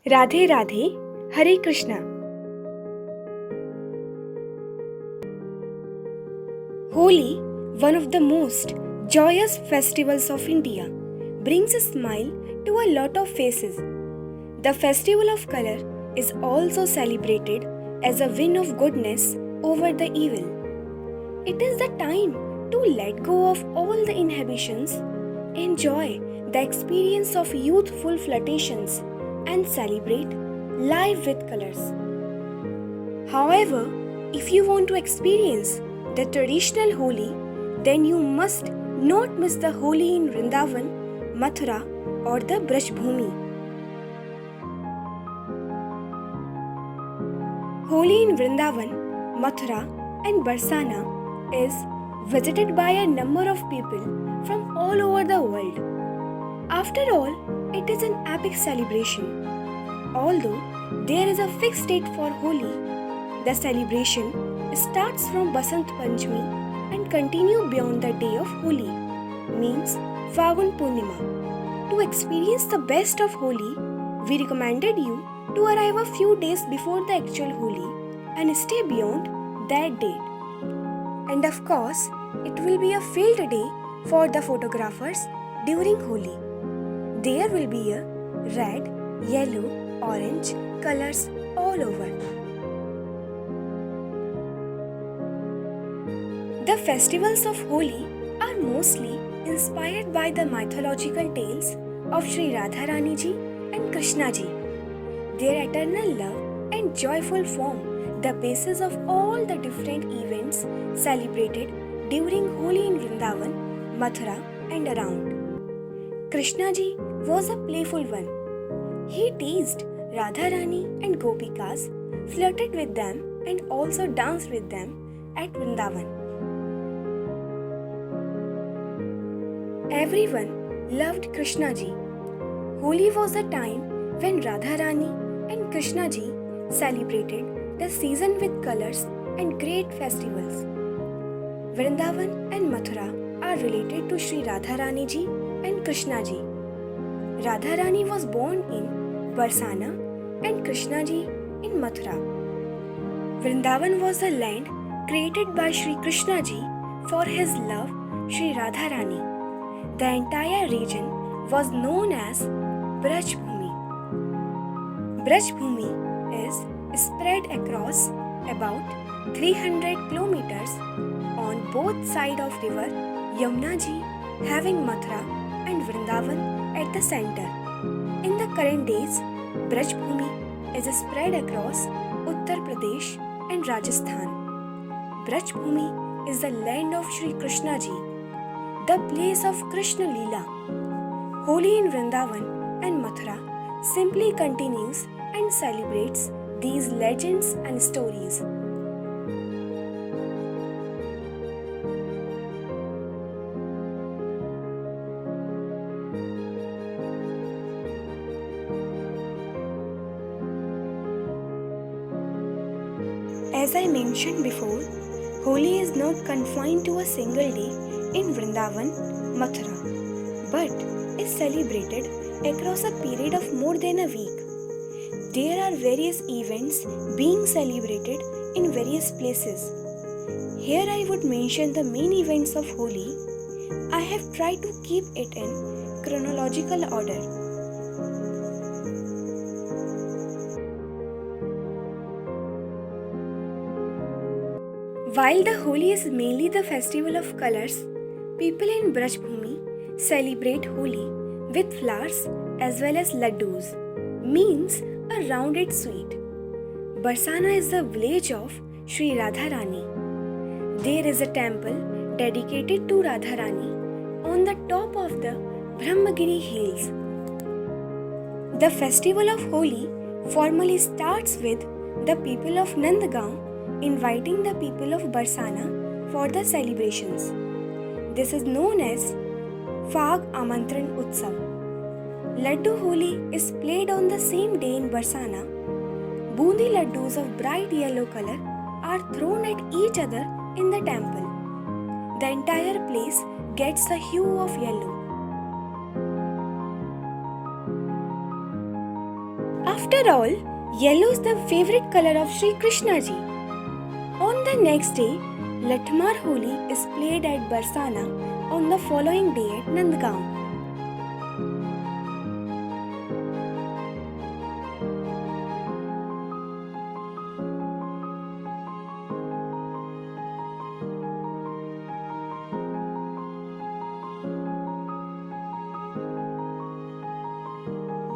Radhe Radhe, Hare Krishna. Holi, one of the most joyous festivals of India, brings a smile to a lot of faces. The festival of color is also celebrated as a win of goodness over the evil. It is the time to let go of all the inhibitions, enjoy the experience of youthful flirtations, and celebrate life with colors. However, if you want to experience the traditional Holi, then you must not miss the Holi in Vrindavan, Mathura, or the Braj Bhumi. Holi in Vrindavan, Mathura, and Barsana is visited by a number of people from all over the world. After all, it is an epic celebration. Although there is a fixed date for Holi, the celebration starts from Basant Panchami and continue beyond the day of Holi, means Fagun Purnima. To experience the best of Holi, we recommended you to arrive a few days before the actual Holi and stay beyond that date. And of course, it will be a field day for the photographers during Holi. There will be a red, yellow, orange colors all over. The festivals of Holi are mostly inspired by the mythological tales of Sri Radharani ji and Krishna ji. Their eternal love and joyful form the basis of all the different events celebrated during Holi in Vrindavan, Mathura and around. Krishna ji was a playful one. He teased Radharani and Gopikas, flirted with them and also danced with them at Vrindavan. Everyone loved Krishna ji. Holi was a time when Radharani and Krishna ji celebrated the season with colors and great festivals. Vrindavan and Mathura are related to Sri Radharani ji and Krishna ji. Radharani was born in Barsana and Krishna ji in Mathura. Vrindavan was a land created by Sri Krishna ji for his love Sri Radharani. The entire region was known as Braj Bhumi. Braj Bhumi is spread across about 300 kilometers on both sides of river Yamuna ji, having Mathura and Vrindavan at the center. In the current days, Braj Bhumi is spread across Uttar Pradesh and Rajasthan. Braj Bhumi is the land of Sri Krishna ji, the place of Krishna Leela. Holi in Vrindavan and Mathura simply continues and celebrates these legends and stories. As I mentioned before, Holi is not confined to a single day in Vrindavan, Mathura, but is celebrated across a period of more than a week. There are various events being celebrated in various places. Here I would mention the main events of Holi. I have tried to keep it in chronological order. While the Holi is mainly the festival of colors, people in Braj Bhumi celebrate Holi with flowers as well as laddus, means a rounded sweet. Barsana is the village of Sri Radharani. There is a temple dedicated to Radharani on the top of the Brahmagiri hills. The festival of Holi formally starts with the people of Nandgaon inviting the people of Barsana for the celebrations. This is known as Fag Amantran Utsav. Laddu Holi is played on the same day in Barsana. Bundi laddus of bright yellow color are thrown at each other in the temple. The entire place gets a hue of yellow. After all, yellow is the favorite color of Sri Krishna ji. On the next day, Lathamar Holi is played at Barsana on the following day at Nandgaon.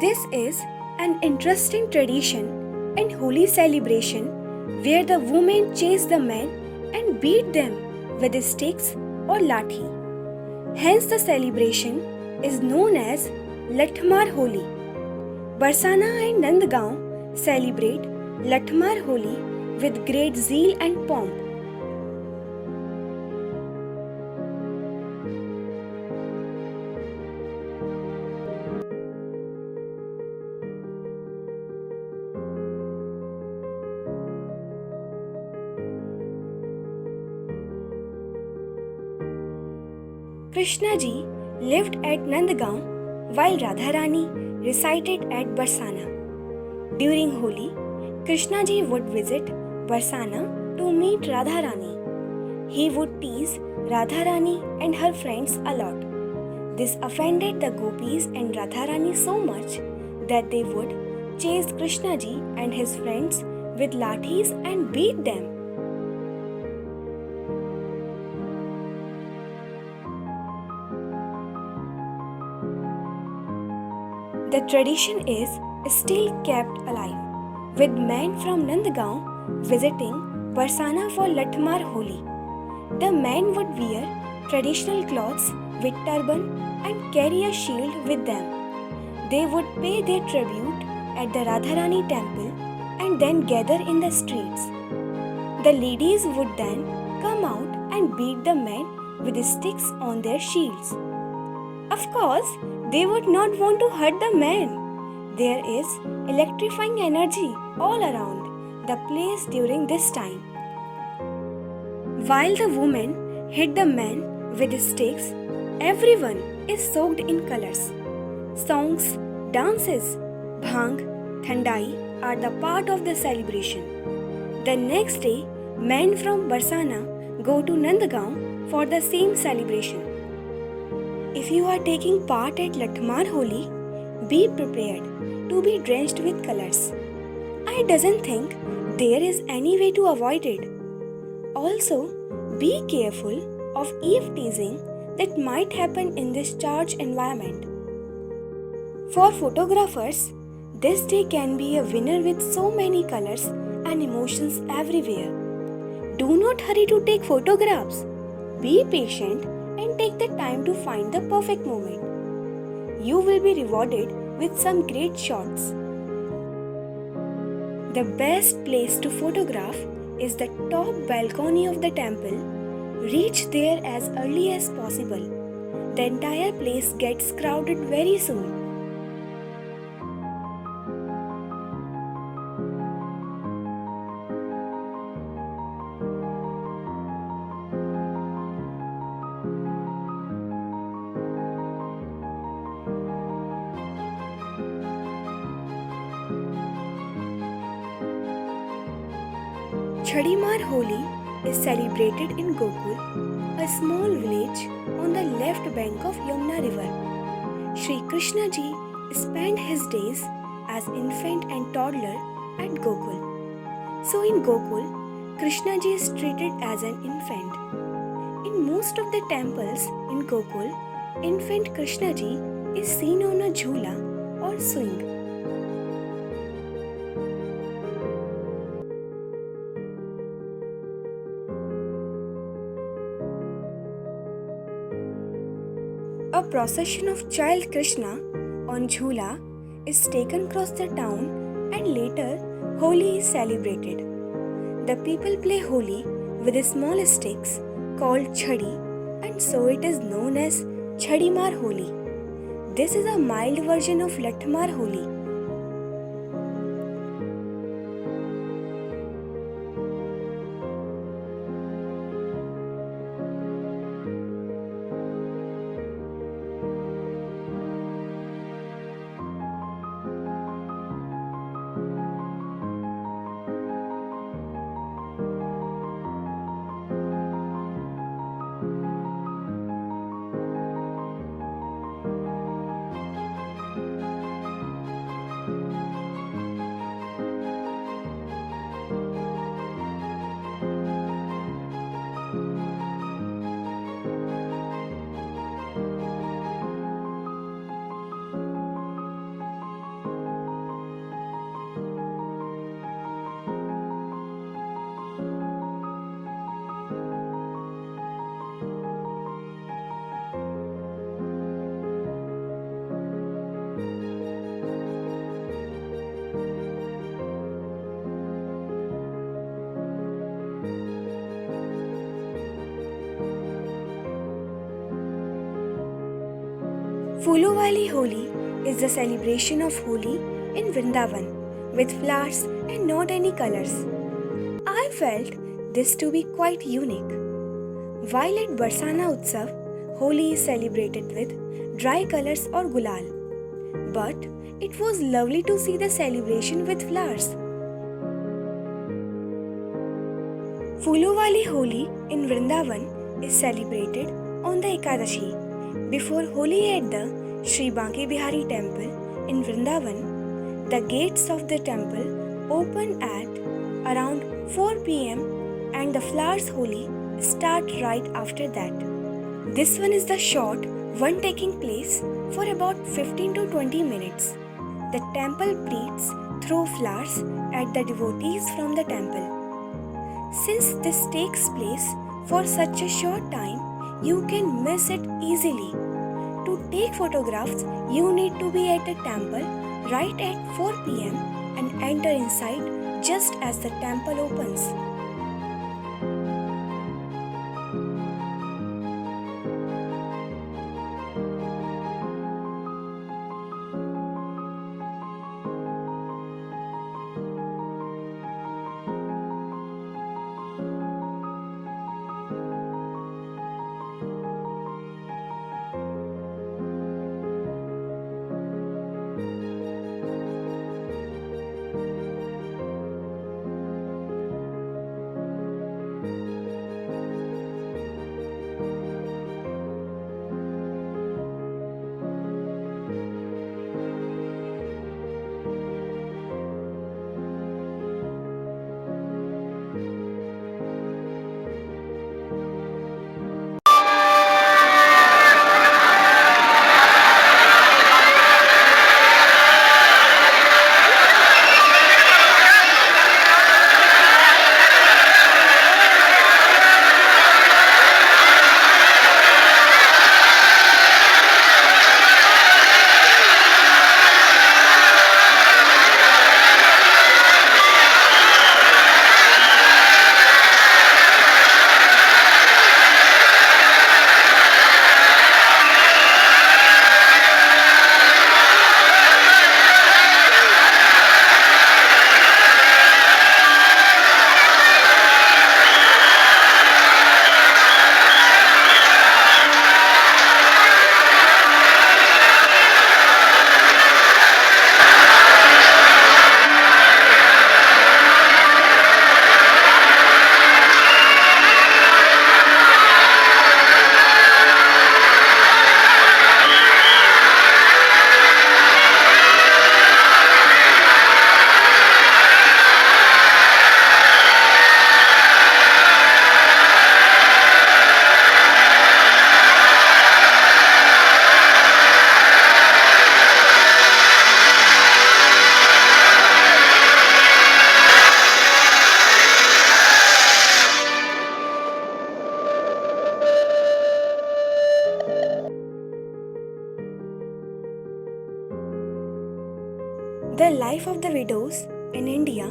This is an interesting tradition and holy celebration where the women chase the men and beat them with sticks or lathi. Hence the celebration is known as Lathamar Holi. Barsana and Nandgaon celebrate Lathamar Holi with great zeal and pomp. Krishna ji lived at Nandgaon while Radharani resided at Barsana. During Holi, Krishna ji would visit Barsana to meet Radharani. He would tease Radharani and her friends a lot. This offended the gopis and Radharani so much that they would chase Krishna ji and his friends with lathis and beat them. The tradition is still kept alive, with men from Nandgaon visiting Barsana for Lathamar Holi. The men would wear traditional clothes with turban and carry a shield with them. They would pay their tribute at the Radharani temple and then gather in the streets. The ladies would then come out and beat the men with sticks on their shields. Of course, they would not want to hurt the men. There is electrifying energy all around the place during this time. While the women hit the men with sticks, everyone is soaked in colors. Songs, dances, bhang, thandai are the part of the celebration. The next day, men from Barsana go to Nandgaon for the same celebration. If you are taking part at Lathamar Holi, be prepared to be drenched with colors. I doesn't think there is any way to avoid it. Also, be careful of eve teasing that might happen in this charged environment. For photographers, this day can be a winner with so many colors and emotions everywhere. Do not hurry to take photographs. Be patient and take the time to find the perfect moment. You will be rewarded with some great shots. The best place to photograph is the top balcony of the temple. Reach there as early as possible. The entire place gets crowded very soon. Chhadimar Holi is celebrated in Gokul, a small village on the left bank of Yamuna river. Sri Krishna ji spent his days as infant and toddler at Gokul. So in Gokul, Krishna ji is treated as an infant. In most of the temples in Gokul, infant Krishna ji is seen on a jhula or swing. A procession of child Krishna on jhula is taken across the town and later Holi is celebrated. The people play Holi with small sticks called chhadi and so it is known as Chhadimar Holi. This is a mild version of Lathamar Holi. Fuluvali Holi is the celebration of Holi in Vrindavan with flowers and not any colors. I felt this to be quite unique. While at Barsana Utsav, Holi is celebrated with dry colors or gulal. But it was lovely to see the celebration with flowers. Fuluvali Holi in Vrindavan is celebrated on the Ekadashi. Before Holi at the Sri Banke Bihari temple in Vrindavan, the gates of the temple open at around 4 pm and the flowers Holi start right after that. This one is the short one taking place for about 15 to 20 minutes. The temple priests throw flowers at the devotees from the temple. Since this takes place for such a short time, you can miss it easily. To take photographs, you need to be at the temple right at 4 pm and enter inside just as the temple opens. The life of the widows in India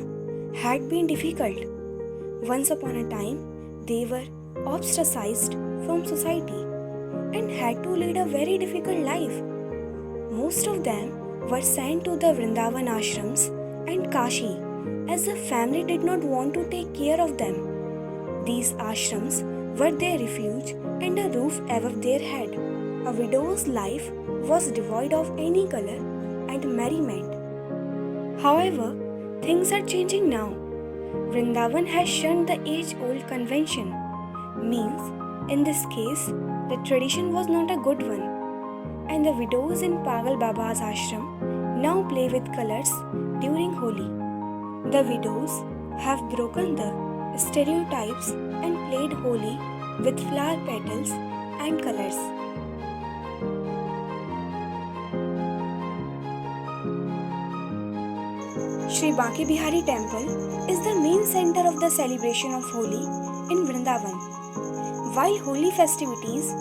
had been difficult. Once upon a time, they were ostracized from society and had to lead a very difficult life. Most of them were sent to the Vrindavan ashrams and Kashi as the family did not want to take care of them. These ashrams were their refuge and a roof above their head. A widow's life was devoid of any color and merriment. However, things are changing now. Vrindavan has shunned the age-old convention. Means, in this case, the tradition was not a good one. And the widows in Pagal Baba's ashram now play with colors during Holi. The widows have broken the stereotypes and played Holi with flower petals and colors. Sri Banke Bihari temple is the main center of the celebration of Holi in Vrindavan. While Holi festivities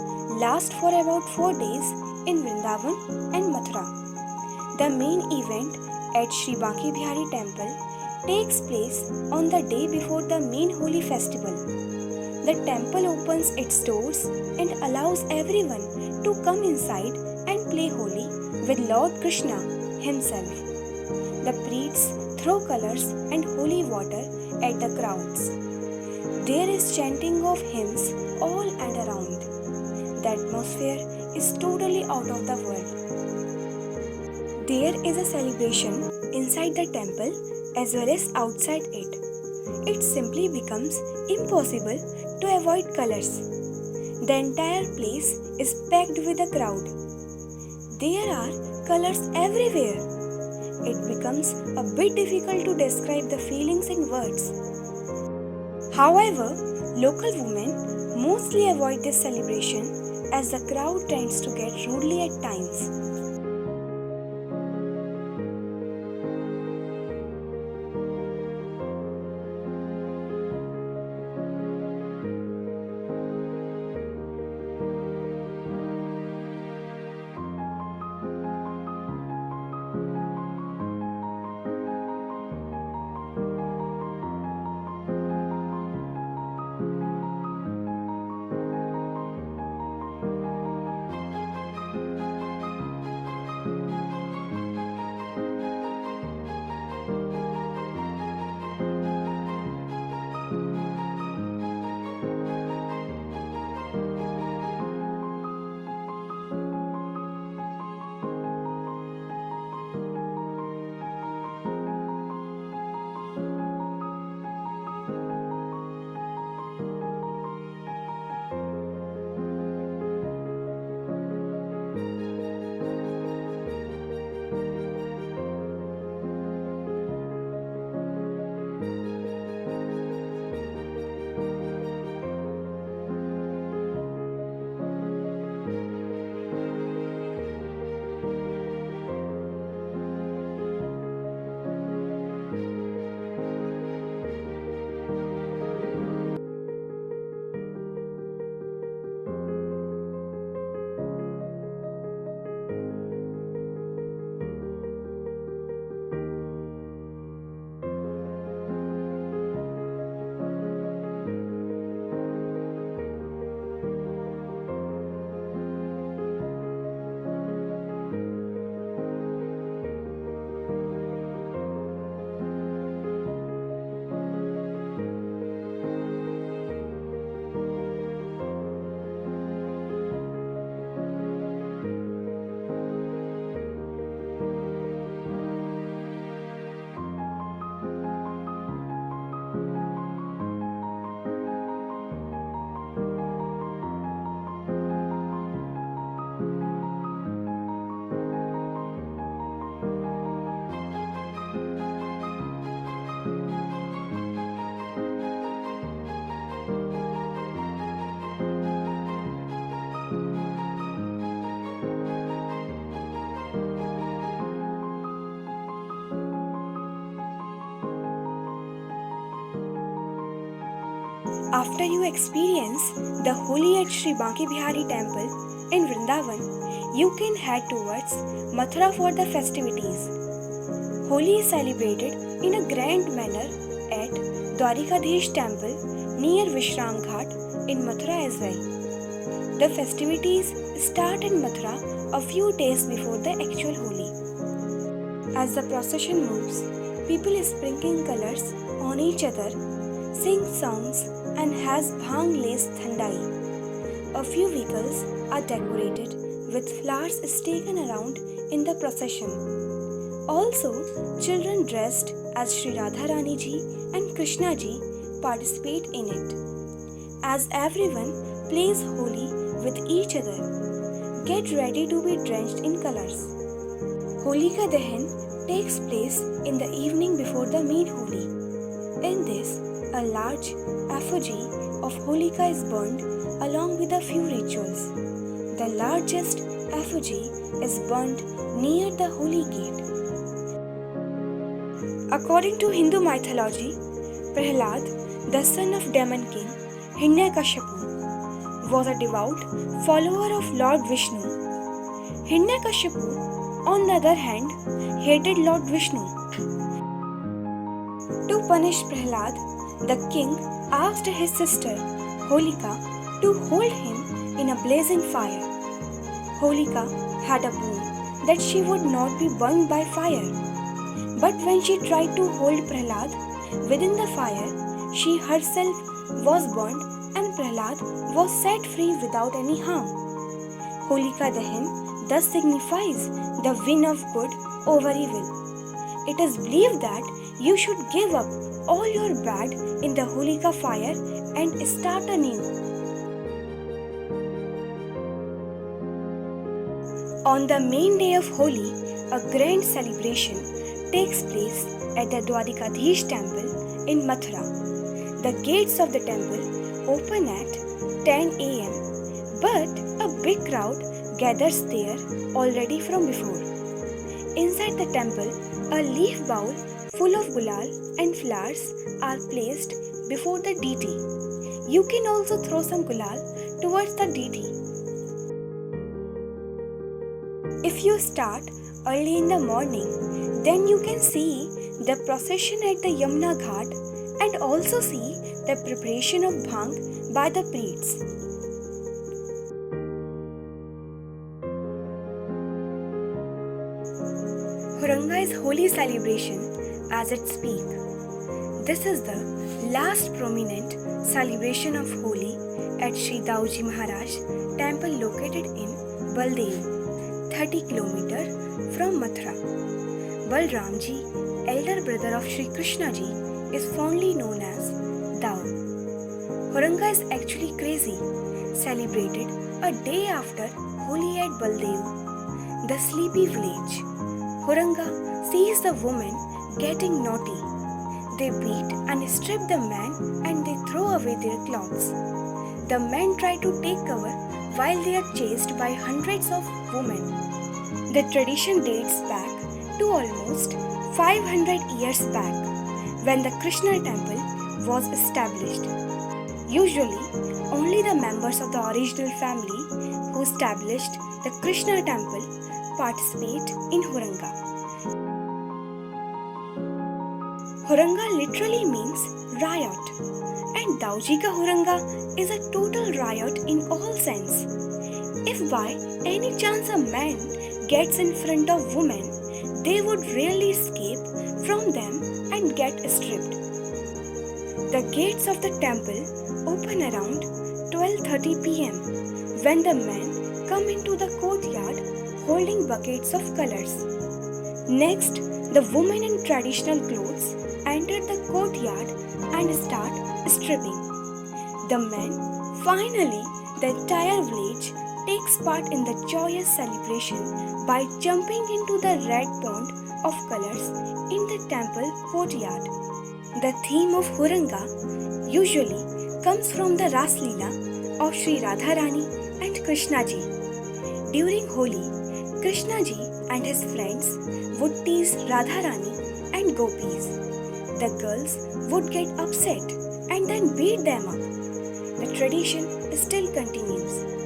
last for about 4 days in Vrindavan and Mathura, the main event at Sri Banke Bihari temple takes place on the day before the main Holi festival. The temple opens its doors and allows everyone to come inside and play Holi with Lord Krishna himself. The priests throw colors and holy water at the crowds. There is chanting of hymns all and around. The atmosphere is totally out of the world. There is a celebration inside the temple as well as outside it. It simply becomes impossible to avoid colors. The entire place is packed with a crowd. There are colors everywhere. It becomes a bit difficult to describe the feelings in words. However, local women mostly avoid this celebration as the crowd tends to get rudely at times. After you experience the Holi at Sri Banki Bihari temple in Vrindavan, you can head towards Mathura for the festivities. Holi is celebrated in a grand manner at Dwarikadhish temple near Vishram Ghat in Mathura as well. The festivities start in Mathura a few days before the actual Holi. As the procession moves, people sprinkle colors on each other, sing songs and has bhang-laced thandai. A few vehicles are decorated with flowers taken around in the procession. Also, children dressed as Sri Radharani ji and Krishna ji participate in it. As everyone plays Holi with each other, get ready to be drenched in colors. Holika Dahan takes place in the evening before the main Holi. In this, a large effigy of Holika is burned along with a few rituals. The largest effigy is burned near the Holy Gate. According to Hindu mythology, Prahlad, the son of Demon King Hiranyakashipu, was a devout follower of Lord Vishnu. Hiranyakashipu, on the other hand, hated Lord Vishnu. To punish Prahlad, the king asked his sister Holika to hold him in a blazing fire. Holika had a boon that she would not be burned by fire. But when she tried to hold Prahlad within the fire, she herself was burned and Prahlad was set free without any harm. Holika Dahan thus signifies the win of good over evil. It is believed that you should give up all your bad in the Holika fire and start anew. On the main day of Holi, a grand celebration takes place at the Dwadikadhish temple in Mathura. The gates of the temple open at 10 am, but a big crowd gathers there already from before. Inside the temple, a leaf bowl full of gulal and flowers are placed before the deity. You can also throw some gulal towards the deity. If you start early in the morning, then you can see the procession at the Yamuna Ghat and also see the preparation of bhang by the priests. Huranga is holy celebration as its peak. This is the last prominent celebration of Holi at Sri Dauji Maharaj temple located in Baldev, 30 km from Mathura. Balramji, elder brother of Sri Krishna ji, is fondly known as Dao. Huranga is actually crazy, celebrated a day after Holi at Baldev, the sleepy village. Huranga sees the women getting naughty. They beat and strip the man and they throw away their clothes. The men try to take cover while they are chased by hundreds of women. The tradition dates back to almost 500 years back when the Krishna temple was established. Usually, only the members of the original family who established the Krishna temple participate in Huranga. Huranga literally means riot, and Dauji ka Huranga is a total riot in all sense. If by any chance a man gets in front of women, they would really escape from them and get stripped. The gates of the temple open around 12:30 p.m. when the men come into the courtyard holding buckets of colors. Next, the women in traditional clothes enter the courtyard and start stripping. The men, finally, the entire village takes part in the joyous celebration by jumping into the red pond of colors in the temple courtyard. The theme of Huranga usually comes from the Ras Leela of Sri Radharani and Krishna ji. During Holi, Krishna ji and his friends would tease Radharani and gopis. The girls would get upset and then beat them up. The tradition still continues.